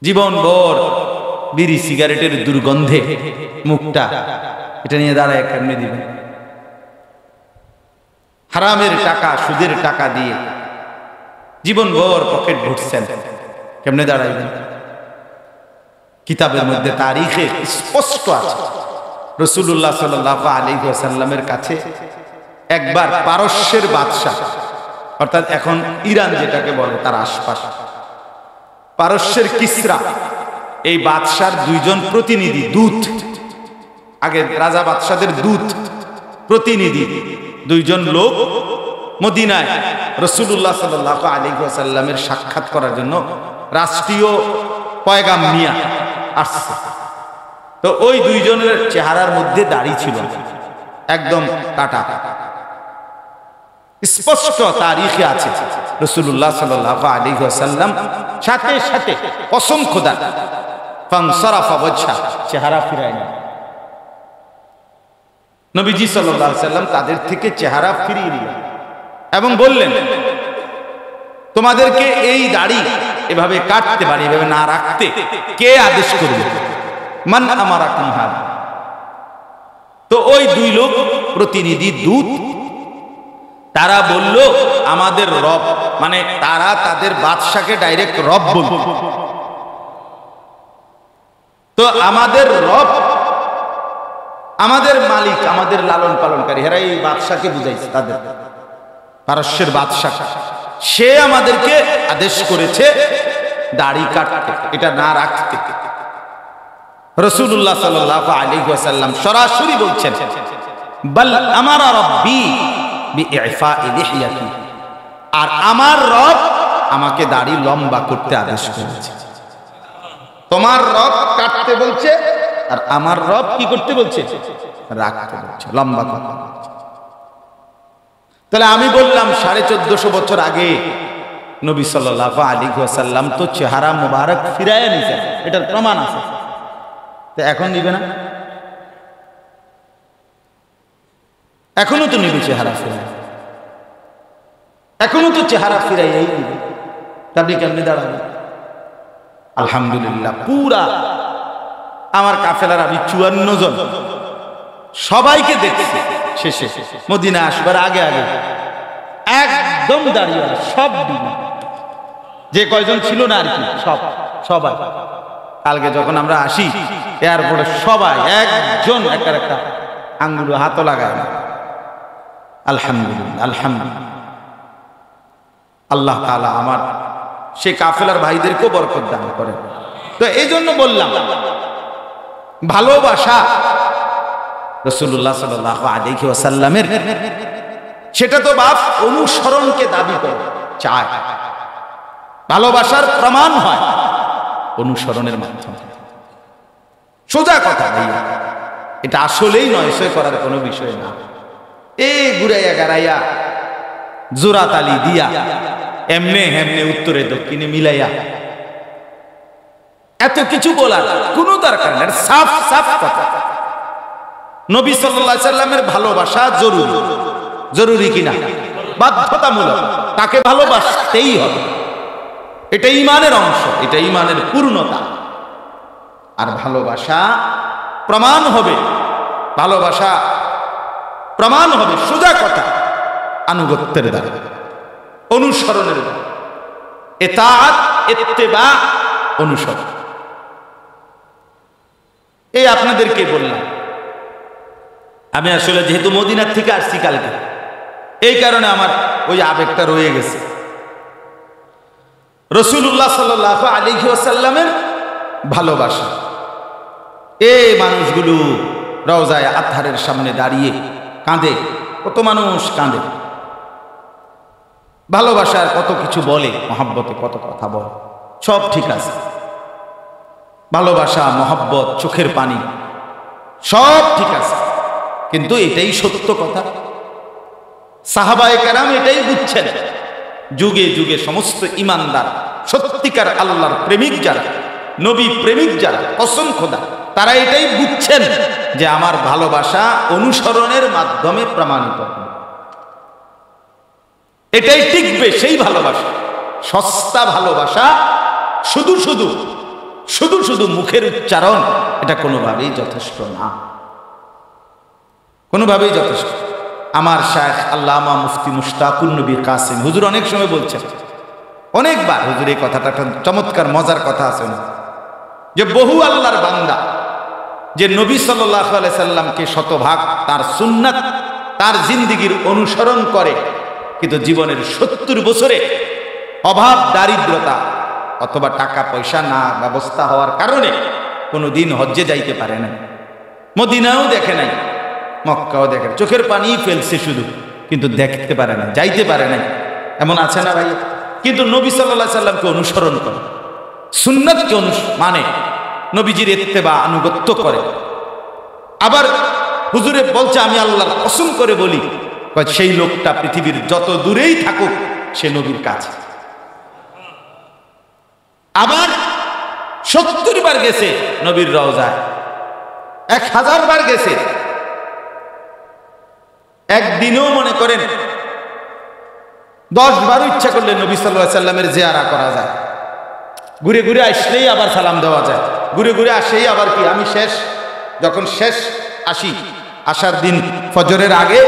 জীবনভর বিড়ি সিগারেটের দুর্গন্ধে মুখটা, এটা নিয়ে দাঁড়ায় কেমনে দিবেন? হারামের টাকা, সুদের টাকা দিয়ে জীবনভর পকেট ভরছেন, কেমনে দাঁড়াইবেন? কিতাবের মধ্যে তারিখে স্পষ্ট আছে, রাসূলুল্লাহ সাল্লাল্লাহু আলাইহি ওয়াসাল্লামের কাছে একবার পারস্যের বাদশা, অর্থাৎ এখন ইরান যেটাকে বলে তার আশপাশ, পারস্যের কিসরা, এই বাদশার দুইজন প্রতিনিধি, দূত, আগে রাজা বাদশাদের দূত প্রতিনিধি দুইজন লোক মদিনায় রাসূলুল্লাহ সাল্লাল্লাহু আলাইহি ওয়াসাল্লামের সাক্ষাৎ করার জন্য রাষ্ট্রীয় পয়গাম নিয়ে আসছে। তো ওই দুইজনের চেহারার মধ্যে দাড়ি ছিল একদম কাটা, স্পষ্ট তারিখে আছে। রাসূলুল্লাহ সাল্লাল্লাহু আলাইহি ওয়াসাল্লাম সাথে সাথে কসম খোদা ফানসারাফা ওয়াজহা, চেহারা ফিরায় না। নবীজি সাল্লাল্লাহু আলাইহি ওয়াসাল্লাম তাদের থেকে চেহারা ফিরিয়ে নিলেন এবং বললেন, তোমাদেরকে এই দাড়ি এভাবে কাটতে পারি, এভাবে না রাখতে কে আদেশ করবে? মান আমারাকুম হাদা। তো ওই দুই লোক প্রতিনিধি দূত, তারা বলল আমাদের রব, মানে তারা তাদের বাদশাকে ডাইরেক্ট রব বলল। তো আমাদের রব, আমাদের মালিক, আমাদের লালন পালনকারী, এরা এই বাদশাকে বুঝাইছে, তাদের পারস্যের বাদশা, সে আমাদেরকে আদেশ করেছে দাড়ি কাটতে, এটা না রাখতে। রাসূলুল্লাহ সাল্লাল্লাহু আলাইহি ওয়াসাল্লাম সরাসরি বলছেন, বাল আমারা রাব্বি বিইফা'i লিহইয়াতি, আর আমার রব আমাকে দাড়ি লম্বা করতে আদেশ করেছে। তোমার রব কাটতে বলছে, আর আমার রব কি করতে বলছে? রাখতে বলছে, লম্বা করতে বলছে। তাহলে আমি বললাম 1450 বছর আগে নবী সাল্লাল্লাহু আলাইহি ওয়াসাল্লাম তো চেহারা মোবারক ফিরায় নিছেন, এটার প্রমাণ আছে। তো এখন নিবে না? এখনো তো নিবে চেহারা ফিরায়, এখনো তো চেহারা ফিরাইয়াই নিবে, আপনি কেমনি দাঁড়াবেন? আলহামদুলিল্লাহ, পুরা আমার কাফেলার আমি 54 জন সবাইকে দেখছি, শেষে মদিনা আসবার আগে আগে একদম দাঁড়িয়ে সব দিন, যে কয়জন ছিল না আর কি, সবাই কালকে যখন আমরা আসি এয়ারপোর্টে সবাই একজন একটা আঙ্গুল হাতও লাগায় না। আলহামদুলিল্লাহ, আলহামদুলিল্লাহ, আল্লাহ তাআলা আমার সেই কাফেলার ভাইদেরকেও বরকত দান করেন। তো এই জন্য বললাম, ভালোবাসা রাসূলুল্লাহ সাল্লাল্লাহু আলাইহি ওয়াসাল্লামের, সেটা তো বাপ অনুসরণকে দাবি করে চায়। ভালোবাসার প্রমাণ হয় অনুসরণের মাধ্যমে। সোজা কথা ভাইয়া, এটা আসলেই নয় সই করার কোনো বিষয় না। এই ঘুরাইয়া গাড়াইয়া জোড়া তালি দিয়া এমনে হেমনে উত্তরে দক্ষিণে মিলাইয়া এত কিছু বলার কোনো দরকার নেই। সাফ সাফ কথা, নবী সাল্লাল্লাহু আলাইহি সাল্লামের ভালোবাসা জরুরি, জরুরি কিনা? বাধ্যতামূলক, তাকে ভালোবাসতেই হবে। এটা ঈমানের অংশ, এটা ঈমানের পূর্ণতা। আর ভালোবাসা প্রমাণ হবে, ভালোবাসা প্রমাণ হবে সোজা কথা আনুগত্যের দ্বারা, অনুসরণের দ্বারা। ইতাআত, ইত্তিবা, অনুসরণ। এই আপনাদেরকে বললাম, আমি আসলে যেহেতু মদিনার থেকে আসছি কালকে, এই কারণে আমার ওই আবেগটা রয়ে গেছে। রাসূলুল্লাহ সাল্লাল্লাহু আলাইহি ওয়াসাল্লামের ভালোবাসা, এই মানুষগুলো রওজায়ে আতহারের সামনে দাঁড়িয়ে কাঁদে, কত মানুষ কাঁদে, ভালোবাসার কত কিছু বলে, মহব্বতে কত কথা বলে, সব ঠিক আছে। ভালোবাসা, মহব্বত, চোখের পানি সব ঠিক আছে, কিন্তু এটাই সত্য কথা। সাহাবায়ে কেরাম এটাই বুঝছেন। যুগে যুগে সমস্ত ঈমানদার, সত্যিকার আল্লাহর প্রেমিক যারা, নবী প্রেমিক যারা, কসম খোদা, তারা এটাই বুঝছেন যে আমার ভালোবাসা অনুসরণের মাধ্যমে প্রমাণিত হবে, এটাই টিকবে। সেই ভালোবাসা, সস্তা ভালোবাসা, শুধু শুধু শুধু শুধু মুখের উচ্চারণ এটা কোনোভাবেই যথেষ্ট না, কোনোভাবেই যথেষ্ট। আমার শায়েখ আল্লামা মুফতি মুশতাকুন নবী কাসিম হুজুর অনেক সময় বলছেন, অনেকবার হুজুর এই কথাটা একটা চমৎকার মজার কথা আছে না, যে বহু আল্লাহর বান্দা যে নবী সাল্লাল্লাহু আলাইহি সাল্লামকে শতভাগ তার সুন্নাত তার জিন্দেগীর অনুসরণ করে, কিন্তু জীবনের 70 বছরে অভাব দারিদ্রতা অথবা টাকা পয়সা না ব্যবস্থা হওয়ার কারণে কোনোদিন হজ্জে যাইতে পারে নাই, মদিনাও দেখে নাই, মক্কাও দেখে, চোখের পানি ফেলছে শুধু, কিন্তু দেখতে পারে না, যাইতে পারে নাই। এমন আছে না ভাই? কিন্তু নবী সাল্লাল্লাহু আলাইহি সাল্লামকে অনুসরণ করে, সুন্নাতকে মানে নবীজির ইত্তেবা আনুগত্য করে। আবার হুজুরে বলছে, আমি আল্লাহর কসম করে বলি, সেই লোকটা পৃথিবীর যত দূরেই থাকুক সে নবীর কাছে। আবার 70 বার গেছে নবীর রওজায়, 1000 বার গেছে। একদিনও মনে করেন 10 বারও ইচ্ছা করলে নবী সাল্লাল্লাহু আলাইহি সাল্লামের জিয়ারা করা যায়, ঘুরে ঘুরে আসলেই আবার সালাম দেওয়া যায়, ঘুরে ঘুরে আসেই আবার কি আমি শেষ, যখন শেষ আসি, আসার দিন ফজরের আগে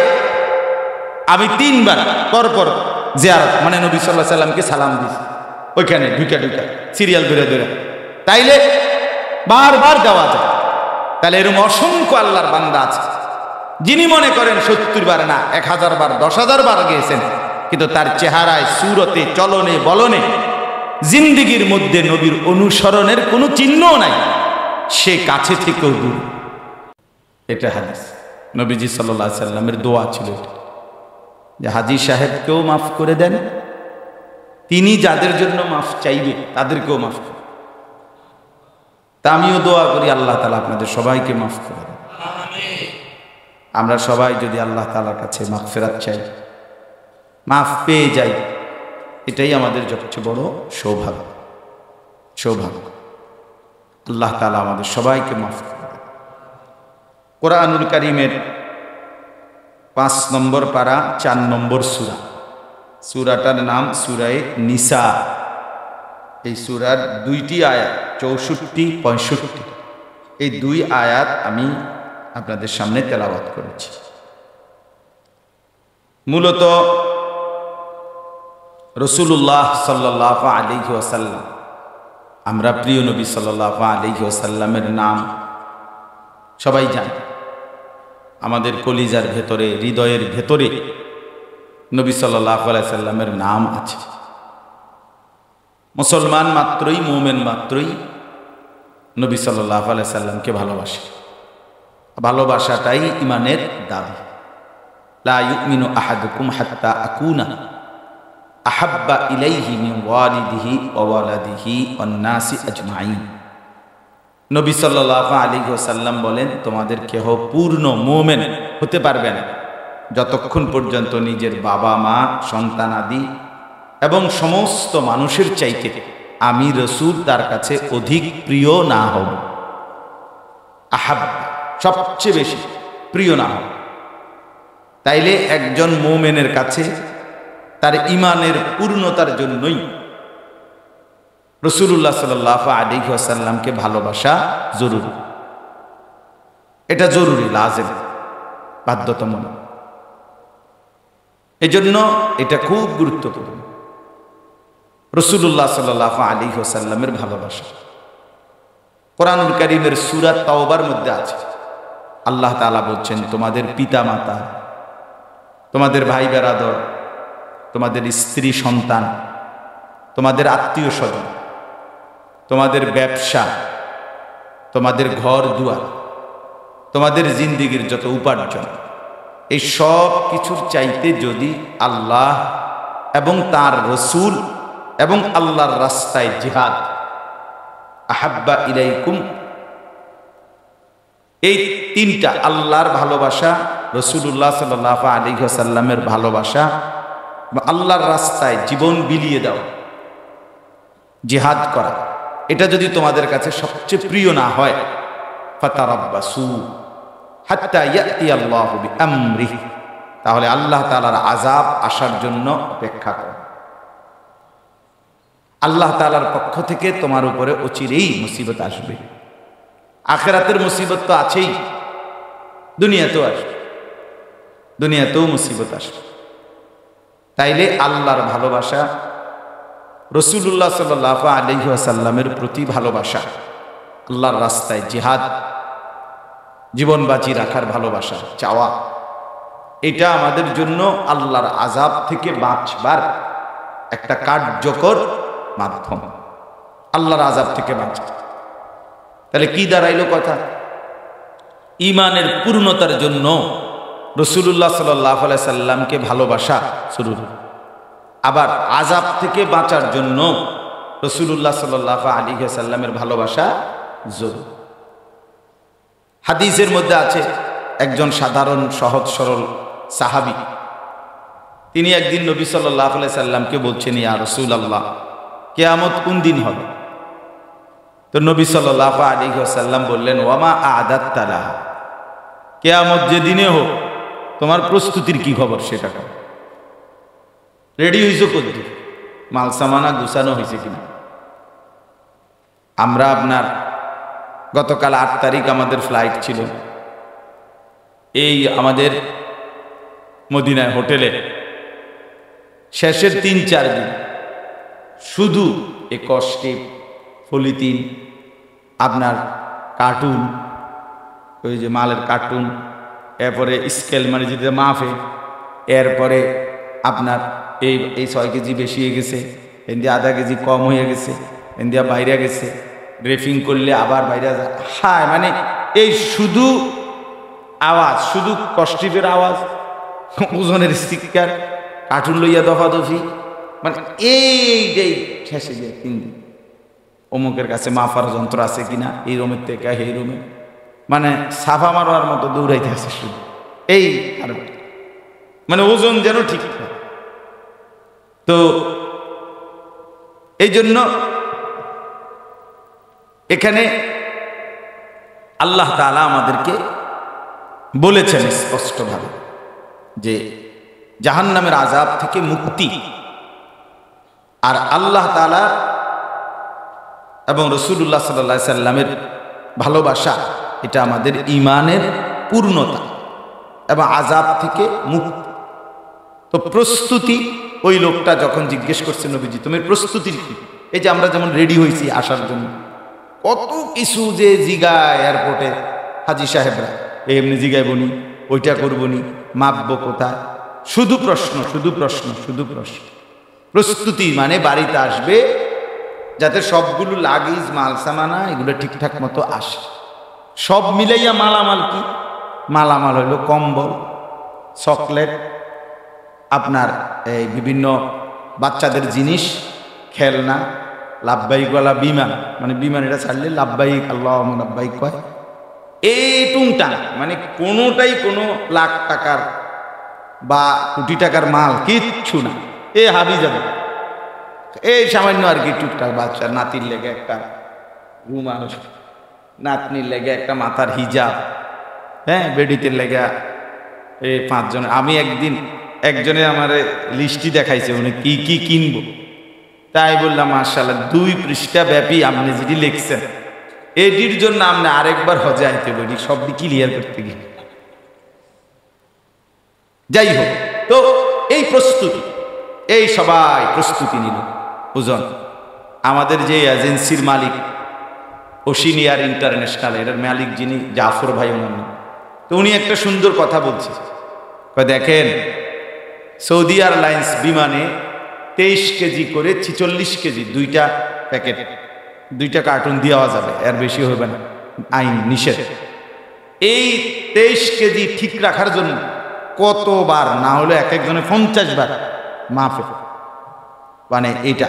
আমি 3 বার পরপর জিয়ারত মানে নবী সাল্লাল্লাহু আলাইহি সাল্লামকে সালাম দিছি, ওইখানে ঢুকা ঢুকা সিরিয়াল ধরে ধরে, তাইলে বারবার দেওয়া যায়। তাহলে এরকম অসংখ্য আল্লাহর বান্দা আছে যিনি মনে করেন 70 বার না 1000 বার 10,000 বার গিয়েছেন, কিন্তু তার চেহারায়, সুরতে, চলনে, বলনে, জিন্দেগীর মধ্যে নবীর অনুসরণের কোনো চিহ্নও নাই, সে কাছে থেকেও দূর। এটা হাদিস, নবীজি সাল্লাল্লাহু আলাইহি সাল্লামের দোয়া ছিল যে হাজী সাহেবকেও মাফ করে দেন, তিনি যাদের জন্য মাফ চাইবে তাদেরকেও মাফ করে। তা আমিও দোয়া করি আল্লাহ তাআলা আপনাদের সবাইকে মাফ করে দেন। আমরা সবাই যদি আল্লাহ তাআলার কাছে মাগফিরাত চাই, মাফ পেয়ে যাই, এটাই আমাদের সবচেয়ে বড় সৌভাগ্য। সৌভাগ্য আল্লাহ তাআলা আমাদের সবাইকে মাফ করে দেন। কোরআনুল কারীমের 5 নম্বর পারা 4 নম্বর সূরা, সূরাটার নাম সূরায়ে নিসা। এই সূরার 2টি আয়াত 64, 65, এই 2 আয়াত আমি আপনাদের সামনে তেলাওয়াত করেছি। মূলত রাসূলুল্লাহ সাল্লাল্লাহু আলাইহি ওয়াসাল্লাম, আমরা প্রিয় নবী সাল্লাল্লাহু আলাইহি ওয়াসাল্লামের নাম সবাই জানি, আমাদের কলিজার ভেতরে, হৃদয়ের ভেতরে নবী সাল্লাল্লাহু আলাইহি সাল্লামের নাম আছে। মুসলমান মাত্রই, মুমিন মাত্রই নবী সাল্লাল্লাহু আলাইহি সাল্লামকে ভালোবাসে। ভালোবাসাটাই ঈমানের দাবি। লা ইউমিনু আহাদুকুম হাত্তা আকুনা আহাব্বা ইলাইহি মিন ওয়ালিদিহি ওয়া ওয়ালাদিহি ওয়ান নাসি আজমাইন। নবী সাল্লাল্লাহু আলাইহি ওয়াসাল্লাম বলেন, তোমাদের কেহ পূর্ণ মুমিন হতে পারবে না যতক্ষণ পর্যন্ত নিজের বাবা মা, সন্তান আদি এবং সমস্ত মানুষের চাইতে আমি রাসূল তার কাছে অধিক প্রিয় না হব। আহাব্বা সবচেয়ে বেশি প্রিয় না হব। তাইলে একজন মুমিনের কাছে তার ঈমানের পূর্ণতার জন্যই রাসূলুল্লাহ সাল্লাল্লাহু আলাইহি ওয়াসাল্লামকে ভালোবাসা জরুরি। এটা জরুরি, লাজিম, বাধ্যতামূলক। এজন্য এটা খুব গুরুত্বপূর্ণ। রাসূলুল্লাহ সাল্লাল্লাহু আলাইহি ওয়াসাল্লামের ভালোবাসা কোরআনুল কারীমের সূরা তাওবার মধ্যে আছে। আল্লাহ তাআলা বলছেন, তোমাদের পিতা মাতা, তোমাদের ভাই বেরাদর, তোমাদের স্ত্রী সন্তান, তোমাদের আত্মীয় স্বজন, তোমাদের ব্যবসা, তোমাদের ঘর দুয়ার, তোমাদের জিন্দেগীর যত উপার্জন, এই সব কিছুর চাইতে যদি আল্লাহ এবং তার রাসূল এবং আল্লাহর রাস্তায় জিহাদ, আহাব্বা ইলাইকুম, এই 3টা আল্লাহর ভালোবাসা, রাসূলুল্লাহ সাল্লাল্লাহু আলাইহি ওয়াসাল্লামের ভালোবাসা, আল্লাহর রাস্তায় জীবন বিলিয়ে দাও, জিহাদ করা, এটা যদি তোমাদের কাছে সবচেয়ে প্রিয় না হয়, ফাতারাব্বাসু হাত্তা ইয়াতি আল্লাহু বিআমরিহি, তাহলে আল্লাহ তাআলার আযাব আসার জন্য অপেক্ষা করো। আল্লাহ তাআলার পক্ষ থেকে তোমার উপরে অচিরেই মুসিবত আসবে। আখিরাতের মুসিবত তো আছেই, দুনিয়াতেও আসবে, দুনিয়াতেও মুসিবত আসবে। তাইলে আল্লাহর ভালোবাসা, রাসূলুল্লাহ সাল্লাল্লাহু আলাইহি ওয়াসাল্লামের প্রতি ভালোবাসা, আল্লাহর রাস্তায় জিহাদ, জীবন বাজি রাখার ভালোবাসা চাওয়া, এটা আমাদের জন্য আল্লাহর আযাব থেকে বাঁচবার একটা কার্যকর মাধ্যম, আল্লাহর আযাব থেকে বাঁচা। তাহলে কি দাঁড়াইলো কথা? ঈমানের পূর্ণতার জন্য রাসূলুল্লাহ সাল্লাল্লাহু আলাইহি সাল্লামকে ভালোবাসা শুরু, আবার আযাব থেকে বাঁচার জন্য রাসূলুল্লাহ সাল্লাল্লাহু আলাইহি সাল্লামের ভালোবাসা জরুরি। হাদিসের মধ্যে আছে একজন সাধারণ সহজ সরল সাহাবী, তিনি একদিন নবী সাল্লাল্লাহু আলাইহি সাল্লামকে বলছেন, ইয়া রাসূলুল্লাহ, কিয়ামত কোন দিন হবে? তো নবী সাল্লাল্লাহু আলাইহি ওয়াসাল্লাম বললেন, ওয়ামা আ'দাত্তা লাহা, কিয়ামত যেদিনে হোক তোমার প্রস্তুতির কি খবর সেটা কর। রেডি হইছো কতদূর? মাল সামানা গুছানো হয়েছে কিনা? আমরা আপনার গতকাল ৮ তারিখ আমাদের ফ্লাইট ছিল, এই আমাদের মদিনায় হোটেলে শেষের ৩-৪ দিন শুধু এ কষ্টে পলিথিন, আপনার কার্টুন, ওই যে মালের কার্টুন, এরপরে স্কেল মানে যেটা মাফে, এরপরে আপনার এই ৬ কেজি বেশি হয়ে গেছে, এদিকে আধা কেজি কম হয়ে গেছে, এদিকে বাইরে গেছে, ড্রেফিং করলে আবার বাইরে যায়, হ্যাঁ মানে এই শুধু আওয়াজ, শুধু কষ্টিপের আওয়াজ, ওজনের স্টিকার, কার্টুন লইয়া দফাদফি, মানে এই শেষে যায় ৩ দিন। অমুকের কাছে মাফার যন্ত্র আছে কিনা, এই রুমের থেকে এই রুমে, মানে সাফা মারার মতো দৌড়াইতে আছে শুধু এই, আর মানে ওজন যেন ঠিক। তো এই জন্য এখানে আল্লাহ তাআলা আমাদেরকে বলেছেন স্পষ্টভাবে যে জাহান্নামের আযাব থেকে মুক্তি আর আল্লাহ তাআলা এবং রাসূলুল্লাহ সাল্লাল্লাহু আলাইহি সাল্লামের ভালোবাসা, এটা আমাদের ঈমানের পূর্ণতা এবং আযাব থেকে মুক্তি। তো প্রস্তুতি, ওই লোকটা যখন জিজ্ঞেস করছে, নবীজি তুমি প্রস্তুতির কি? এই যে আমরা যেমন রেডি হয়েছি আসার জন্য, কত কিছু যে জিগায় এয়ারপোর্টে হাজী সাহেবরা, এমনি জিগাইবনি, ওইটা করবনি, মাপবো কোথায়, শুধু প্রশ্ন, শুধু প্রশ্ন, শুধু প্রশ্ন। প্রস্তুতি মানে বাড়িতে আসবে যাতে সবগুলো লাগেজ, মাল সামানা এগুলো ঠিকঠাক মতো আসে। সব মিলাইয়া মালামাল কি? মালামাল হইল কম্বল, চকলেট, আপনার এই বিভিন্ন বাচ্চাদের জিনিস, খেলনা, লাভবাহিকওয়ালা বিমান, মানে বিমান এটা ছাড়লে লাভবাহিক, আল্লাহুম্মা লাভবাহিক কয়, এই টুংটাং, মানে কোনোটাই কোনো লাখ টাকার বা কোটি টাকার মাল কিচ্ছু না, এ হাবি যাবে, এই সামান্য আর কি টুকটাক বাচ্চা, নাতির লেগে একটা রুমাল, নাতনির লেগে একটা মাথার হিজাব, হ্যাঁ, বেডিতে লেগা এই 5 জন। আমি একদিন একজনে আমার লিস্টই দেখাইছে, উনি কি কি কিনবো, তাই বললাম মাশাআল্লাহ 2 পৃষ্ঠা ব্যাপী আপনি যেটি লিখছেন, এটির জন্য আপনি আরেকবার হজে আইতে বলি, সব ক্লিয়ার করতে গিয়ে। যাই হোক, তো এই প্রস্তুতি, এই সবাই প্রস্তুতি নিল। বুঝুন, আমাদের যে এজেন্সির মালিক ওশিনিয়ার ইন্টারন্যাশনাল, এর মালিক যিনি জাফর ভাই ওনার, তো উনি একটা সুন্দর কথা বলছে, দেখেন সৌদি এয়ারলাইন্স বিমানে 23 কেজি করে 46 কেজি 2টা প্যাকেট, 2টা কার্টুন দেওয়া যাবে, এর বেশি হবে না, আইন নিষেধ। এই 23 কেজি ঠিক রাখার জন্য কতবার না হলে এক একজনে 50 বার মাফে, মানে এইটা,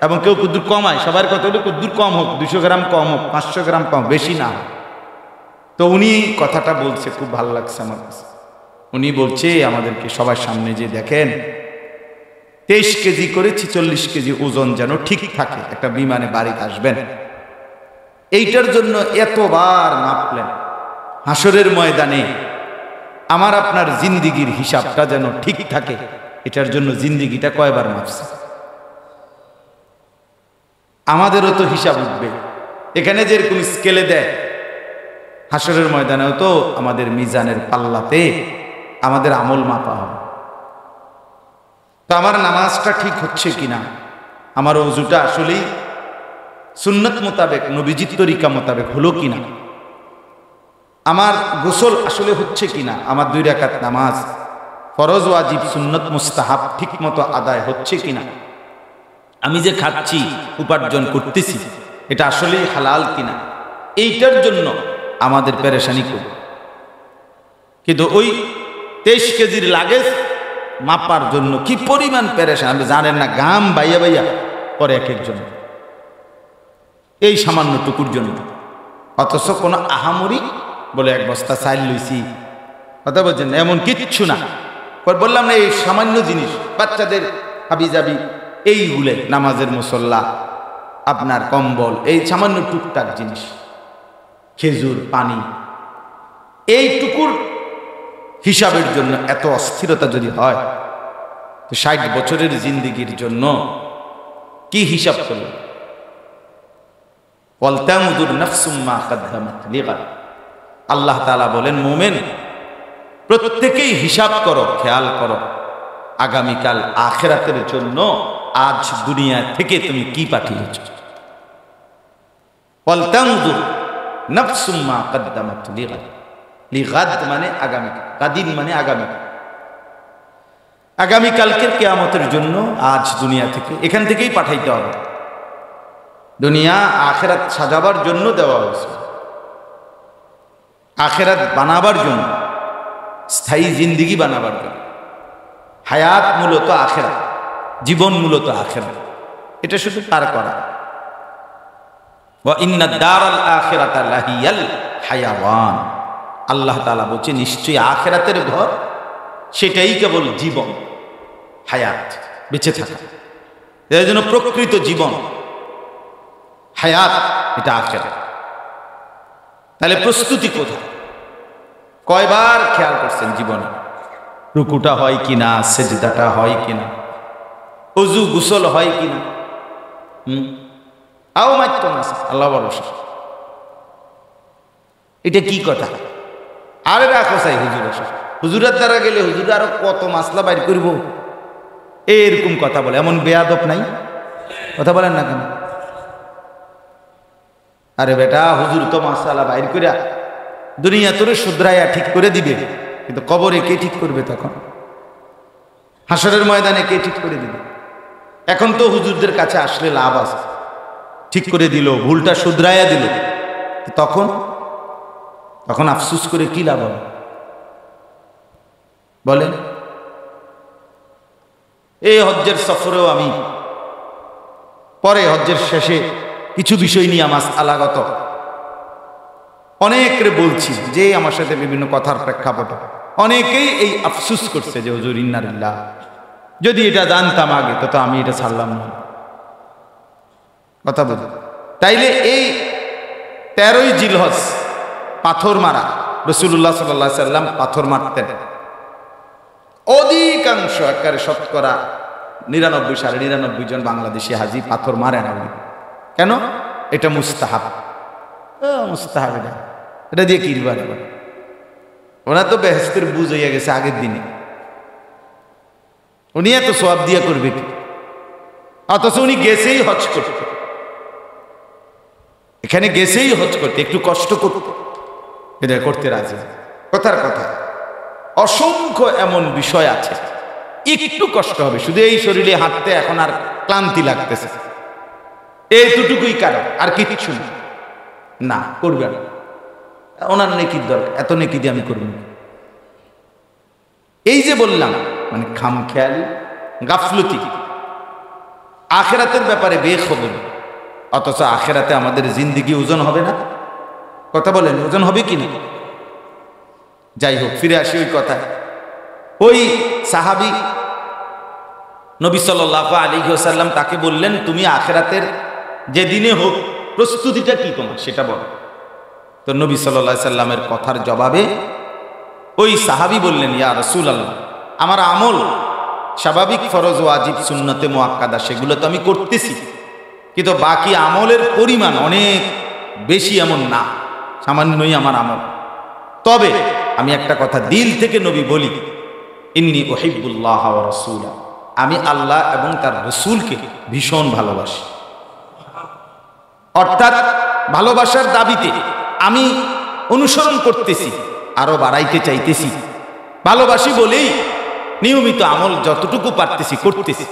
এবং কেউ কুদ্দুর কমায়, সবার কথা হলো কুদ্দুর কম হোক, 200 গ্রাম কম হোক, 500 গ্রাম কম, বেশি না। তো উনি কথাটা বলছে, খুব ভালো লাগছে আমার কাছে। উনি বলছে আমাদেরকে সবার সামনে যে দেখেন 23 কেজি করে 46 কেজি ওজন যেন ঠিক থাকে, একটা বিমানে বাড়িতে আসবেন, এইটার জন্য এতবার মাপলেন। হাসরের ময়দানে আমার আপনার জিন্দিগির হিসাবটা যেন ঠিক থাকে, এটার জন্য জিন্দিগিটা কয়বার মাপছে? আমাদেরও তো হিসাব উঠবে। এখানে যেরকম স্কেলে দেয়, হাসরের ময়দানেও তো আমাদের মিজানের পাল্লাতে আমাদের আমল মাপা হবে। তো আমার নামাজটা ঠিক হচ্ছে কিনা, আমার ওযুটা আসলেই সুন্নত মোতাবেক নবীজির তরিকা মোতাবেক হলো কিনা, আমার গোসল আসলে হচ্ছে কিনা, আমার 2 রাকাত নামাজ ফরজ ওয়াজিব সুন্নত মুস্তাহাব ঠিক মতো আদায় হচ্ছে কিনা, আমি যে খাচ্ছি উপার্জন করতেছি এটা আসলেই হালাল কিনা, এইটার জন্য আমাদের পেরেশানি করবে। কিন্তু ওই 23 কেজির লাগেজ মাপার জন্য কি পরিমাণ পেরেশান আপনি জানেন না, গাম বাইয়া বাইয়া পরে এক একজন এই সামান্য টুকুর জন্য। অথচ কোনো আহামরি বলে 1 বস্তা চাল লইছি, কথা বলছেন এমন কিচ্ছু না। বললাম না এই সামান্য জিনিস, বাচ্চাদের হাবিজাবি এইগুলো, নামাজের মুসল্লা, আপনার কম্বল, এই সামান্য টুকটাক জিনিস, খেজুর, পানি, এইটুকুর হিসাবের জন্য এত অস্থিরতা যদি হয়, তো 60 বছরের জিন্দিগির জন্য কি হিসাব করল? আল্লাহ তাআলা বলেন, মুমিন প্রত্যেকেই হিসাব করো, খেয়াল করো আগামীকাল আখিরাতের জন্য আজ দুনিয়া থেকে তুমি কি পাঠিয়েছ। ওয়ালতানজুর নাফসুম মা কদ্দামাত লিগাদ, লিগাদ মানে আগামী, গাদিন মানে আগামী, আগামীকালকের কিয়ামতের জন্য আজ দুনিয়া থেকে, এখান থেকেই পাঠাইতে হবে। দুনিয়া আখিরাত সাজাবার জন্য দেওয়া হয়েছে, আখিরাত বানাবার জন্য, স্থায়ী জিন্দেগি বানাবার জন্য। হায়াত মূলত আখিরাত, জীবন মূলত আখিরাত, এটা শুধু পার করা। ওয়া ইন্নাদ দারাল আখিরাতা লাহিয়াল হায়াওয়ান, আল্লাহ তাআলা বলছে নিশ্চয়ই আখিরাতের ঘর সেটাই কেবল জীবন, হায়াত, বেঁচে থাকা। এর জন্য প্রকৃত জীবন হায়াত, এটা আখিরাত। তাহলে প্রস্তুতি কোথায়? কয়বার খেয়াল করছেন জীবনে? রুকুটা হয় কিনা, সেজদাটা হয় কিনা, ওযু গোসল হয় কিনা? আও মাত্র না, আল্লাহ ভরসা। এটা কি কথা? আরে রাখো চাই হুজুর, হুজুরের দ্বারা গেলে হুজুর আরো কত মাসলা বাইর করবো, এরকম কথা বলে। এমন বেয়াদব নাই? কথা বলেন না কেন? আরে বেটা, হুজুর তো মাসালা বাইর করিয়া দুনিয়া তোরে শুধরাইয়া ঠিক করে দিবে, কিন্তু কবরে কে ঠিক করবে? তখন হাসরের ময়দানে কে ঠিক করে দিবে? এখন তো হুজুরদের কাছে আসলে লাভ আছে, ঠিক করে দিল, ভুলটা শুধরাইয়া দিল, তখন তখন আফসুস করে কি লাভ হবে বলেন? এই হজ্জের সফরেও আমি পরে হজ্জের শেষে কিছু বিষয় নিয়ে আমার আলাগত অনেকরে বলছি, যে আমার সাথে বিভিন্ন কথার প্রেক্ষাপটে অনেকেই এই আফসুস করছে যে হুজুর ইন্নালিল্লাহ, যদি এটা জানতাম আগে তো আমি এটা ছাড়লাম না। কথা বলি, তাইলে এই 13ই জিলহজ পাথর মারা, রাসূলুল্লাহ সাল্লাল্লাহু আলাইহি সাল্লাম পাথর মারতেন। অধিকাংশ একেবারে শতকরা 99, 99.5 জন বাংলাদেশি হাজি পাথর মারে না। কেন? এটা মুস্তাহাব, মুস্তাহাব, এটা দিয়ে কি রিবার? ওরা তো বেহেশতের বুঝ হইয়া গেছে আগের দিনে, উনি এত সওয়াব দিয়া করবে কি? অথচ উনি গেছেই হজ করতে, এখানে গেছেই হজ করতে, একটু কষ্ট করতে, এটা করতে রাজি। কথার কথা, অসংখ্য এমন বিষয় আছে, একটু কষ্ট হবে, শুধু এই শরীরে হাঁটতে এখন আর ক্লান্তি লাগতেছে, এইটুকুই কারণ, আর কিছু না। করবে না, ওনার নেকির দরকার, এত নেকি দিয়ে আমি করব না। এই যে বললাম, মানে খামখেয়ালি, গাফলতি, আখিরাতের ব্যাপারে বেখবর, অথচ আখিরাতে আমাদের জিন্দেগি ওজন হবে না। কথা বলেন, ওজন হবে কি না? যাই হোক, ফিরে আসি ওই কথায়। ওই সাহাবী নবী সাল্লাল্লাহু আলাইহি ওয়াসাল্লাম তাকে বললেন, তুমি আখিরাতের যে দিনে হোক প্রস্তুতিটা কি তোমার সেটা বলো। তো নবী সাল্লাল্লাহু আলাইহি সাল্লামের কথার জবাবে ওই সাহাবী বললেন, ইয়া রাসূলুল্লাহ, আমার আমল স্বাভাবিক ফরজ ওয়াজিব সুন্নতে মুআক্কাদা সেগুলো তো আমি করতেছি, কিন্তু বাকি আমলের পরিমাণ অনেক বেশি এমন না, সামান্যই আমার আমল। তবে আমি একটা কথা দিল থেকে নবী বলি, ইন্নী উহিব্বুল্লাহ ওয়া রাসূলা, আমি আল্লাহ এবং তার রাসূলকে ভীষণ ভালোবাসি। অর্থাৎ ভালোবাসার দাবিতে আমি অনুসরণ করতেছি, আরো বাড়াইতে চাইতেছি। ভালোবাসি বলেই নিয়মিত আমল যতটুকু পারতেছি করতেছি।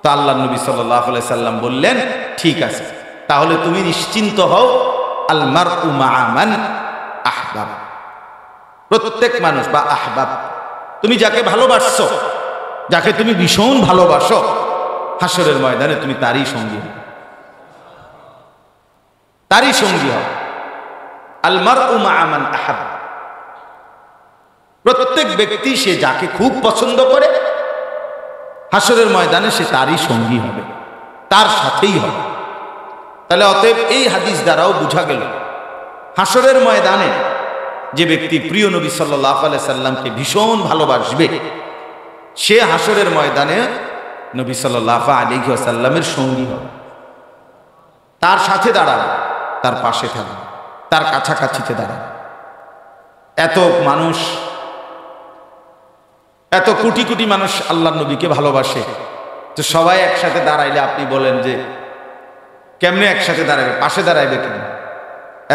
তো আল্লাহ নবী সাল্লাল্লাহু আলাইহি সাল্লাম বললেন, ঠিক আছে, তাহলে তুমি নিশ্চিন্ত হও, আল মারউ মা'a মান আহবাব, প্রত্যেক মানুষ বা আহবাব, তুমি যাকে ভালোবাসছো, যাকে তুমি ভীষণ ভালোবাসো, হাসরের ময়দানে তুমি তারই সঙ্গী হবে, তারই সঙ্গী হবে। আল মারউ মা'a মান আহাব, প্রত্যেক ব্যক্তি সে যাকে খুব পছন্দ করে হাসরের ময়দানে সে তারই সঙ্গী হবে, তার সাথেই হবে। তাহলে অতএব এই হাদিস দ্বারাও বোঝা গেল, হাসরের ময়দানে যে ব্যক্তি প্রিয় নবী সাল্লাল্লাহু আলাইহি সাল্লামকে ভীষণ ভালোবাসবে, সে হাসরের ময়দানে নবী সাল্লাল্লাহু আলাইহি ওয়াসাল্লামের সঙ্গী হবে, তার সাথে দাঁড়াবে, তার পাশে থাকবে, তার কাছাকাছিতে দাঁড়াবে। এত মানুষ, এত কোটি কোটি মানুষ আল্লাহর নবীকে ভালোবাসে, তো সবাই একসাথে দাঁড়াইলে আপনি বলেন যে কেমনে একসাথে দাঁড়াবে, পাশে দাঁড়াইবে কেন?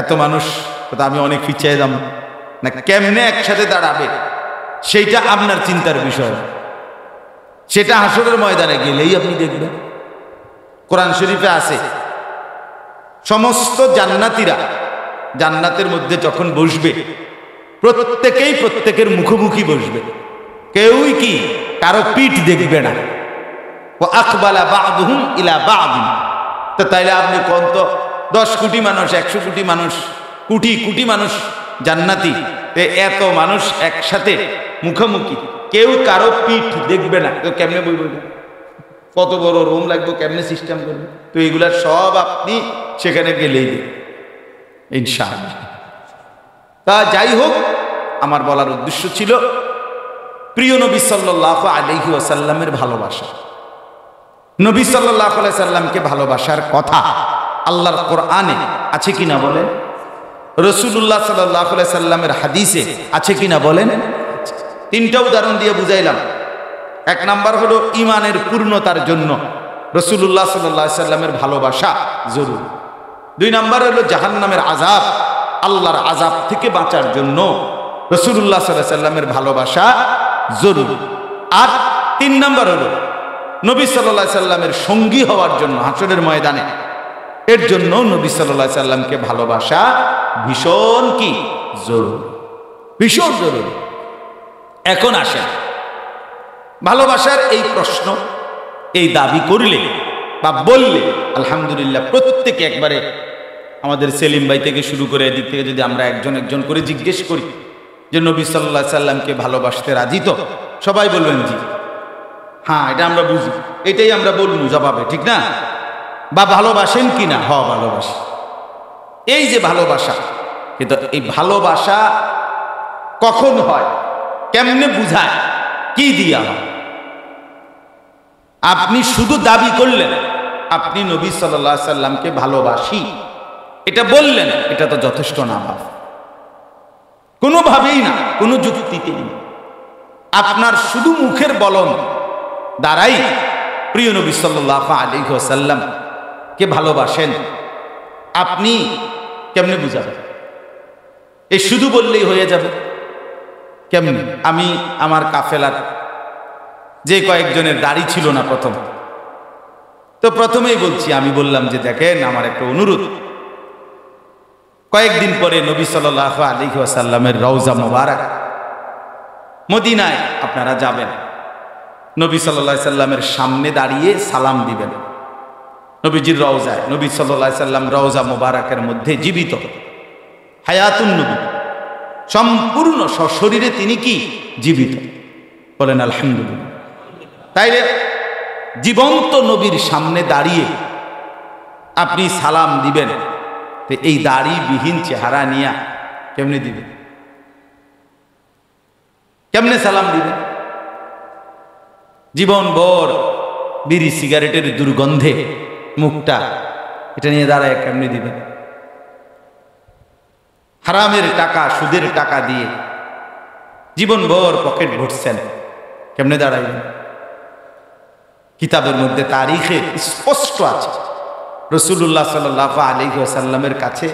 এত মানুষ তো আমি অনেক পিছিয়ে যাব না, কেমনে একসাথে দাঁড়াবে সেইটা আপনার চিন্তার বিষয়, সেটা হাসরের ময়দানে গেলেই আপনি দেখবেন। কোরআন শরীফে আছে, সমস্ত জান্নাতীরা জান্নাতের মধ্যে যখন বসবে, প্রত্যেকেই প্রত্যেকের মুখোমুখি বসবে, কেউই কি কারো পিঠ দেখবে না। ও আকবালা বা'দুহুম ইলা বা'দিন, তো তাইলে আপনি কোন তো 10 কোটি মানুষ, 100 কোটি মানুষ, কোটি কোটি মানুষ জান্নাতি, এত মানুষ একসাথে মুখোমুখি, কেউ কারো পিঠ দেখবে না, তো কেমনে বলবেন? কত বড় রুম লাগবে, কেমনে সিস্টেম করবে? তো এগুলা সব আপনি সেখানে গেলেই দেখবেন ইনশাআল্লাহ। তা যাই হোক, আমার বলার উদ্দেশ্য ছিল প্রিয় নবী সাল্লাল্লাহু আলাইহি ওয়াসাল্লামের ভালোবাসা। নবী সাল্লাল্লাহু আলাইহি সাল্লামকে ভালোবাসার কথা আল্লাহর কোরআনে আছে কিনা বলেন? রাসূলুল্লাহ সাল্লাল্লাহু আলাইহি সাল্লামের হাদিসে আছে কিনা বলেন? তিনটা উদাহরণ দিয়ে বুঝাইলাম। এক নাম্বার হলো ঈমানের পূর্ণতার জন্য রাসূলুল্লাহ সাল্লাল্লাহু আলাইহি সাল্লামের ভালোবাসা জরুরি। 2 নাম্বার হলো জাহান্নামের আযাব, আল্লাহর আযাব থেকে বাঁচার জন্য রাসূলুল্লাহ সাল্লাল্লাহু আলাইহি সাল্লামের ভালোবাসা জরুরি। আর 3 নাম্বার হলো নবী সাল্লাল্লাহু আলাইহি সাল্লামের সঙ্গী হওয়ার জন্য হাসরের ময়দানে, এর জন্য নবী সাল্লাল্লাহু আলাইহি সাল্লামকে ভালোবাসা ভীষণ কি জরুরি, ভীষণ জরুরি। এখন আসেন, ভালোবাসার এই প্রশ্ন, এই দাবি করলে বা বললে আলহামদুলিল্লাহ প্রত্যেকে একবারে, আমাদের সেলিম ভাই থেকে শুরু করে এদিক থেকে যদি আমরা একজন একজন করে জিজ্ঞেস করি যে নবী সাল্লাল্লাহু আলাইহি সাল্লামকে ভালোবাসতে রাজি তো, সবাই বলবেন জি, হ্যাঁ এটা আমরা বুঝি, এটাই আমরা বলবো জবাবে, ঠিক না? বা ভালোবাসেন কিনা? হ, ভালোবাসি। এই যে ভালোবাসা, কিন্তু এই ভালোবাসা কখন হয়, কেমনে বুঝায়, কি দিয়া হয়? আপনি শুধু দাবি করলেন আপনি নবী সাল্লাল্লাহু আলাইহি সাল্লামকে ভালোবাসি, এটা বললেন, এটা তো যথেষ্ট না বাবা, কোনোভাবেই না, কোনো যুক্তিতেই না। আপনার শুধু মুখের বলন দ্বারাই প্রিয় নবী সাল্লাল্লাহু আলাইহি ওয়াসাল্লাম কে ভালোবাসেন আপনি কেমনে বুঝাবেন? এই শুধু বললেই হয়ে যাবে কেমনে? আমি আমার কাফেলার যে কয়েকজনের দাড়ি ছিল না প্রথম, তো প্রথমেই বলছি, আমি বললাম যে দেখেন আমার একটা অনুরোধ, কয়েকদিন পরে নবী সাল্লাল্লাহু আলাইহি ওয়াসাল্লামের রওজা মোবারক মদিনায় আপনারা যাবেন, নবী সাল্লাল্লাহু আলাইহি সাল্লামের সামনে দাঁড়িয়ে সালাম দিবেন। নবীজির রওজায়, নবী সাল্লাল্লাহু আলাইহি সাল্লাম রওজা মোবারকের মধ্যে জীবিত, হায়াতুন নবী, সম্পূর্ণ সশরীরে তিনি কি জীবিত? বলেন আলহামদুলিল্লাহ। তাইলে জীবন্ত নবীর সামনে দাঁড়িয়ে আপনি সালাম দিবেন, তো এই দাড়িবিহীন চেহারা নিয়ে কেমনে দিবেন? কেমনে সালাম দিবেন? জীবন ভর বিড়ি সিগারেটের দুর্গন্ধে মুখটা, এটা নিয়ে দাঁড়ায় কেমনি দিবেন? হারামের টাকা, সুদের টাকা দিয়ে জীবনভর পকেট ভরছেন, কেমনে দাঁড়াইবেন? কিতাবের মধ্যে তারিখে স্পষ্ট আছে, রাসূলুল্লাহ সাল্লাল্লাহু আলাইহি ওয়াসাল্লামের কাছে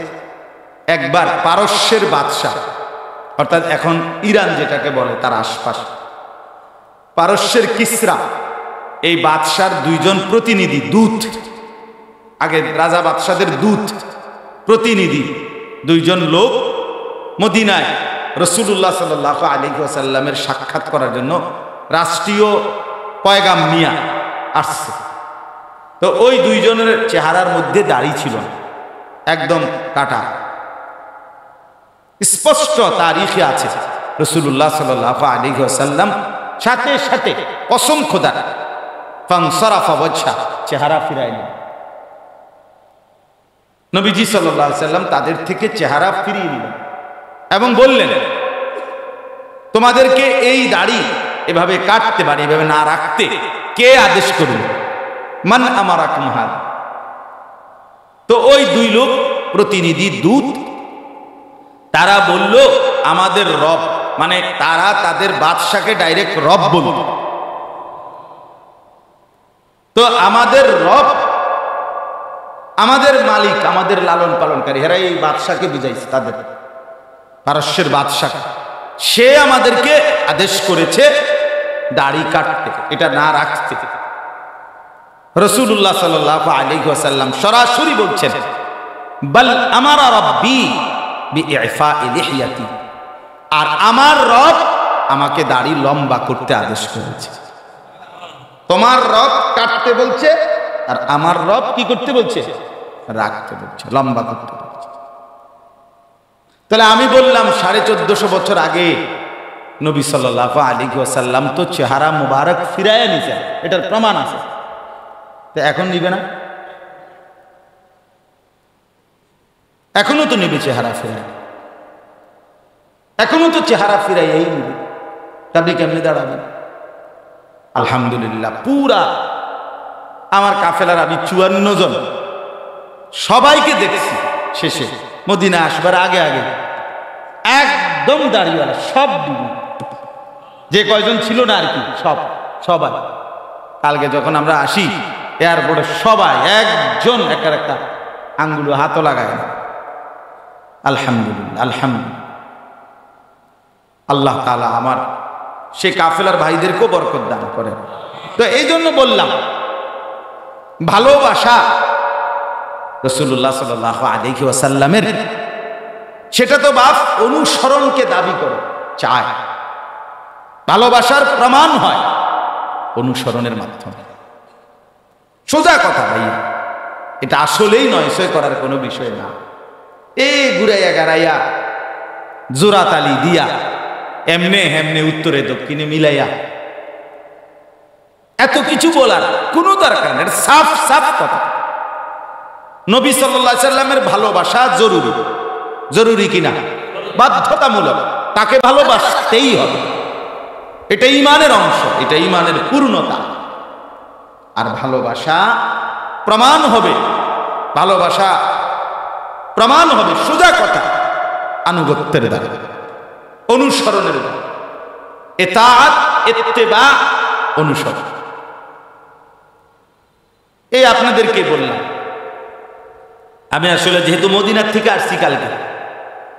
একবার পারস্যের বাদশা, অর্থাৎ এখন ইরান যেটাকে বলে তার আশপাশ, পারস্যের কিসরা, এই বাদশার দুইজন প্রতিনিধি, দূত, আগে রাজা বাদশাদের দূত, প্রতিনিধি দুইজন লোক মদিনায় রাসূলুল্লাহ সাল্লাল্লাহু আলাইহি ওয়াসাল্লামের সাক্ষাৎ করার জন্য রাষ্ট্রীয় পয়গাম নিয়ে আসছে। তো ওই দুইজনের চেহারার মধ্যে দাড়ি ছিল না, একদম কাটা, স্পষ্ট তারিখে আছে। রাসূলুল্লাহ সাল্লাল্লাহু আলাইহি ওয়াসাল্লাম সাথে সাথে কসম খোদা ফানসারাফা ওয়াজহা, চেহারা ফিরায় নিলেন। নবীজি সাল্লাল্লাহু আলাইহি ওয়াসাল্লাম তাদের থেকে চেহারা ফিরিয়ে নিলেন এবং বললেন, তোমাদেরকে এই দাড়ি এভাবে কাটতে পারে, এভাবে না রাখতে কে আদেশ করল? মান আমারাকুম হাদা। তো ওই দুই লোক প্রতিনিধি দূত, তারা বলল আমাদের রব, মানে তারা তাদের বাদশাকে ডাইরেক্ট রব বলল। তো আমাদের রব, আমাদের মালিক, আমাদের লালন পালনকারী, এরা এই বাদশাকে বুঝাইছে, তাদের পারস্যের বাদশাহ, সে আমাদেরকে আদেশ করেছে দাড়ি কাটতে, এটা না রাখতে। রাসূলুল্লাহ সাল্লাল্লাহু আলাইহি ওয়াসাল্লাম সরাসরি বলছেন, বাল আমারা রাব্বি বিইফা'i লিহইয়াতি, আর আমার রব আমাকে দাড়ি লম্বা করতে আদেশ করেছে। তোমার রব কাটতে বলছে, আর আমার রব কি করতে বলছে? রাখতে বলছে, লম্বা করতে বলছে। তাহলে আমি বললাম 1450 বছর আগে নবী সাল্লাল্লাহু আলাইহি ওয়াসাল্লাম তো চেহারা মুবারক ফিরায় নিছেন, এটার প্রমাণ আছে। তো এখন নিবে না? এখনো তো নিবে চেহারা ফিরায়, এখনো তো চেহারা ফিরাইয়াই নিবে। আপনি কেমনে দাঁড়াবেন? আলহামদুলিল্লাহ, পুরা আমার কাফেলার আমি 54 জন, সবাইকে দেখছি শেষে মদিনা আসবার আগে আগে একদম দাঁড়িয়েওয়ালা, সব যে কয়জন ছিল না আর কি, সবাই। কালকে যখন আমরা আসি এয়ারপোর্টে, সবাই একজন একটা আঙ্গুলো হাতও লাগায় না। আলহামদুলিল্লাহ, আলহামদুলিল্লাহ। আল্লাহ তাআলা আমার সে কাফেলার ভাইদেরকেও বরকত দান করেন। তো এই জন্য বললাম, ভালোবাসা রাসূলুল্লাহ সাল্লাল্লাহু আলাইহি ওয়াসাল্লামের, সেটা তো বাপ অনুসরণকে দাবি করে, চায়। ভালোবাসার প্রমাণ হয় অনুসরণের মাধ্যমে। সোজা কথা ভাইয়া, এটা আসলেই নয় সই করার কোনো বিষয় না। ঘুরাইয়া গাড়াইয়া জোরাতালি দিয়া এমনে হেমনে উত্তরে দক্ষিণে মিলাইয়া এত কিছু বলার কোনো দরকার নেই। সাফ সাফ কথা, নবী সাল্লাল্লাহু আলাইহি সাল্লামের ভালোবাসা জরুরি। জরুরি কিনা? বাধ্যতামূলক, তাকে ভালোবাসতেই হবে। এটা ঈমানের অংশ, এটা ঈমানের পূর্ণতা। আর ভালোবাসা প্রমাণ হবে, ভালোবাসা প্রমাণ হবে, সোজা কথা, আনুগত্যের দ্বারা, অনুসরণের দ্বারা। ইতাআত, ইত্তিবা, অনুসরণ। এই আপনাদেরকে বললাম, আমি আসলে যেহেতু মদিনার থেকে আসছি কালকে,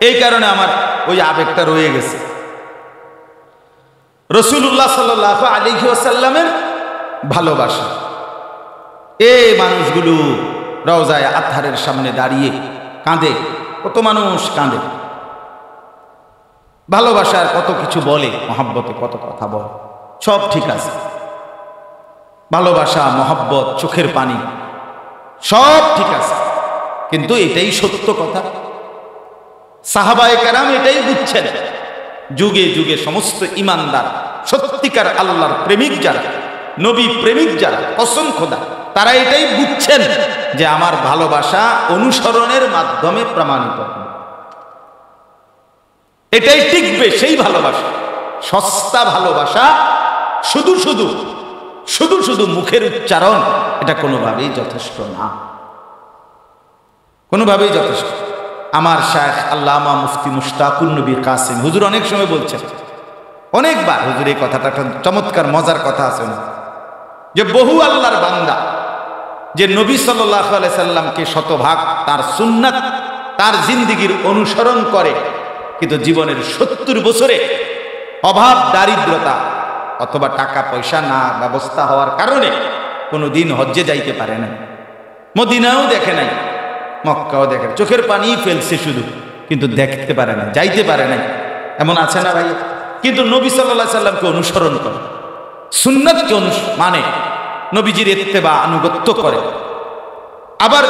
এই কারণে আমার ওই আবেগটা রয়ে গেছে। রাসূলুল্লাহ সাল্লাল্লাহু আলাইহি ওয়াসাল্লামের ভালোবাসা, এই মানুষগুলো রওজায়ে আতহারের সামনে দাঁড়িয়ে কাঁদে, কত মানুষ কাঁদে, ভালোবাসার কত কিছু বলে, মহব্বতে কত কথা বলে, সব ঠিক আছে। ভালোবাসা, মহব্বত, চোখের পানি সব ঠিক আছে, কিন্তু এটাই সত্য কথা। সাহাবায়ে কেরাম এটাই বুঝছেন। যুগে যুগে সমস্ত ঈমানদার, সত্যিকার আল্লাহর প্রেমিক যারা, নবী প্রেমিক যারা, কসম খোদা, তারা এটাই বুঝছেন যে আমার ভালোবাসা অনুসরণের মাধ্যমে প্রমাণিত হবে, এটাই টিকবে। সেই ভালোবাসা, সস্তা ভালোবাসা, শুধু শুধু শুধু শুধু মুখের উচ্চারণ এটা কোনোভাবেই যথেষ্ট না, কোনোভাবেই যথেষ্ট। আমার শায়েখ আল্লামা মুফতি মুশতাকুন নবী কাসিম হুজুর অনেক সময় বলছেন, অনেকবার হুজুর এই কথাটা একটা চমৎকার মজার কথা আছে না, যে বহু আল্লাহর বান্দা যে নবী সাল্লাল্লাহু আলাইহি সাল্লামকে শতভাগ তার সুন্নাত তার জিন্দেগীর অনুসরণ করে, কিন্তু জীবনের 70 বছরে অভাব দারিদ্রতা অথবা টাকা পয়সা না ব্যবস্থা হওয়ার কারণে কোনোদিন হজ্জে যাইতে পারে না, মদিনাও দেখে নাই, মক্কাও দেখে, চোখের পানি ফেলছে শুধু, কিন্তু দেখতে পারে না, যাইতে পারে না, এমন আছে না ভাই? কিন্তু নবী সাল্লাল্লাহু আলাইহি সাল্লামকে অনুসরণ করে, সুন্নাতকে মানে নবীজির ইত্তেবা আনুগত্য করে। আবার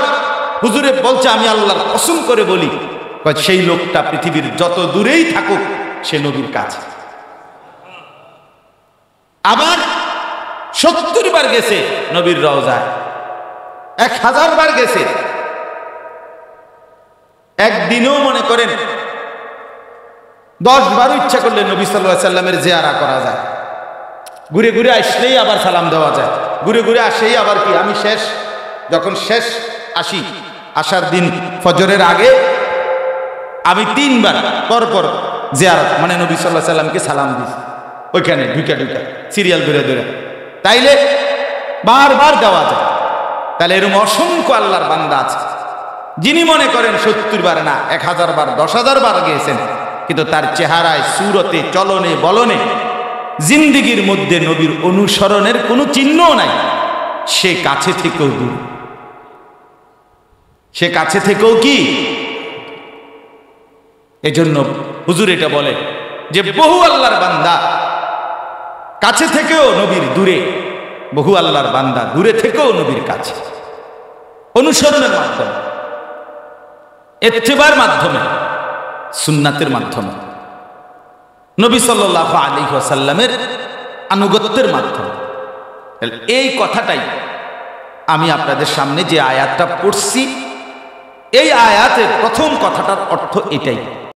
হুজুরে বলছে, আমি আল্লাহর কসম করে বলি, সেই লোকটা পৃথিবীর যত দূরেই থাকুক সে নবীর কাছে। আবার 70 বার গেছে নবীর রওজায়, 1000 বার গেছে। একদিনও মনে করেন 10 বার ইচ্ছা করলে নবী সাল্লাল্লাহু আলাইহি সাল্লামের জিয়ারা করা যায়, ঘুরে ঘুরে আসলেই আবার সালাম দেওয়া যায়, ঘুরে ঘুরে আসেই আবার কি আমি যখন শেষ আসি, আসার দিন ফজরের আগে আমি 3 বার পরপর জিয়ারত মানে নবী সাল্লাল্লাহু আলাইহি সাল্লামকে সালাম দিই, ওইখানে ঢুকা সিরিয়াল ধরে ধরে, তাইলে বারবার দেওয়া যায়। তাহলে এরকম অসংখ্য আল্লাহর বান্দা আছে যিনি মনে করেন 70 বার না 1000 বার 10,000 বার গিয়েছেন, কিন্তু তার চেহারায় সুরতে চলনে বলনে জিন্দেগীর মধ্যে নবীর অনুসরণের কোনো চিহ্নও নাই। সে কাছে থেকেও দূর, সে কাছে থেকেও কি। এজন্য হুজুর এটা বলে যে বহু আল্লাহর বান্দা কাছে থেকেও নবীর দূরে, বহু আল্লাহর বান্দা দূরে থেকেও নবীর কাছে, অনুসরণের মাধ্যমে, ইত্তেবার মাধ্যমে, সুন্নাতের মাধ্যমে, নবী সাল্লাল্লাহু আলাইহি ওয়াসাল্লামের আনুগত্যের মাধ্যমে। এই কথাটাই আমি আপনাদের সামনে যে আয়াতটা পড়ছি, এই আয়াতের প্রথম কথাটার অর্থ এটাই।